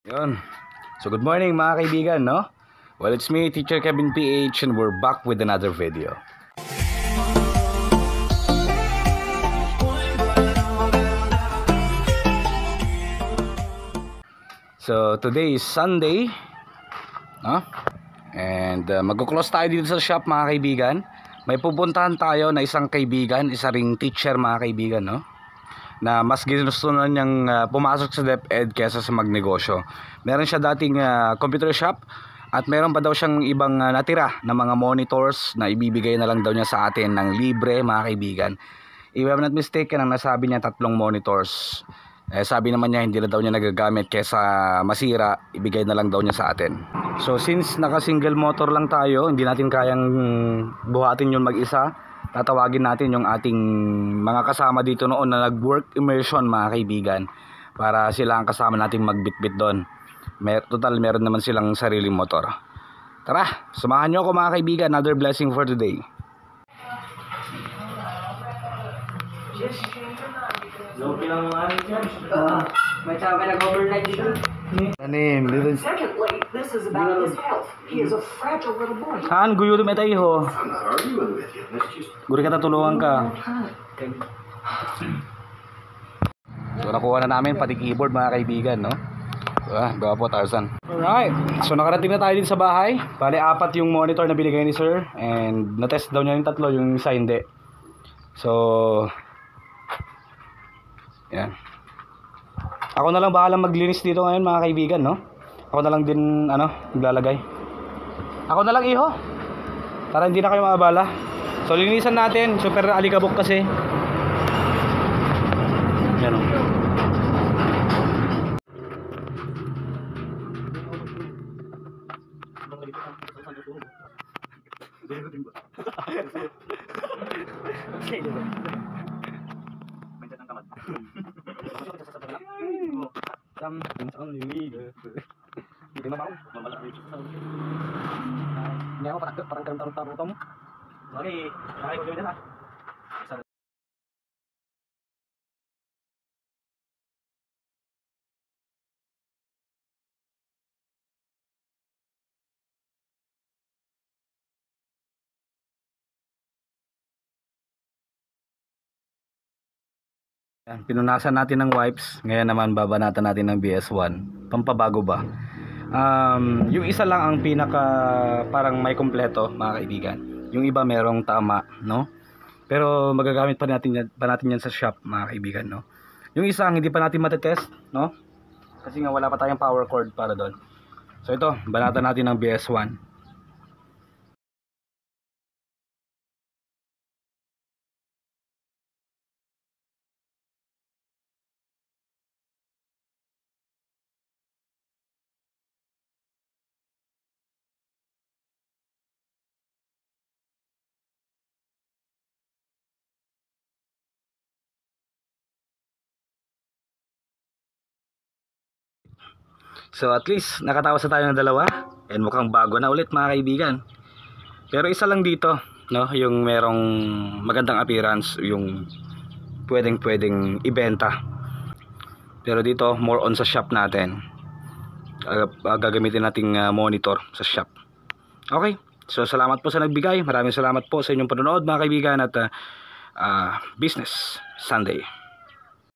Yun. So good morning mga kaibigan, no? Well, it's me, Teacher Kevin PH, and we're back with another video. So today is Sunday, no? And magko-close tayo dito sa shop mga kaibigan. May pupuntahan tayo na isang kaibigan, isa ring teacher mga kaibigan, no? Na mas ginusto na niyang pumasok sa DepEd kesa sa magnegosyo. Meron siya dating computer shop at meron pa daw siyang ibang natira na mga monitors na ibibigay na lang daw niya sa atin ng libre mga kaibigan. If I'm not mistaken, ang nasabi niya 3 monitors. Sabi naman niya hindi na daw niya nagagamit kesa masira, ibigay na lang daw niya sa atin. So since naka single motor lang tayo, hindi natin kayang buhatin yun mag-isa. Tatawagin natin yung ating mga kasama dito noon na nag-work immersion mga kaibigan, para sila ang kasama nating magbitbit doon. Total meron naman silang sariling motor. Tara, samahan nyo ako mga kaibigan. Another blessing for today. May tao ka nag-overnight dito? Secondly, this is about his health. He is a fragile little boy. Han, guyo dumay tayo. I'm not arguing with you. Let's just Guri ka tatulungan ka. So nakuha na namin pati keyboard mga kaibigan, no? Gawa po Tarzan. Alright, so nakarating na tayo dito sa bahay. Bale 4 yung monitor na binigay ni sir, and na-test daw niya yung 3, yung isa hindi. So yan. Ako na lang bahalang maglinis dito ngayon mga kaibigan, no? Ako na lang din maglalagay. Ako na lang iho, para hindi na kayo maabala. So linisan natin, super alikabok kasi. Yan o. Hindi ako parang tarong-tarong mo. Okay, ko gawin na. Pinunasan natin ng wipes. Ngayon naman babanatan natin ng BS1. Pampabago ba? Yung isa lang ang pinaka parang may kompleto mga kaibigan. Yung iba merong tama, no? Pero magagamit pa natin yan sa shop mga kaibigan, no? Yung isa hindi pa natin matetest, no? Kasi nga wala pa tayong power cord para doon. So ito, banatan natin ng BS1. So at least nakatawas na tayo ng 2 and mukhang bago na ulit mga kaibigan. Pero isa lang dito, no, yung merong magandang appearance, yung pwedeng ibenta. Pero dito more on sa shop natin. Gagamitin nating monitor sa shop. Okay. So salamat po sa nagbigay. Maraming salamat po sa inyong panonood mga kaibigan at Business Sunday.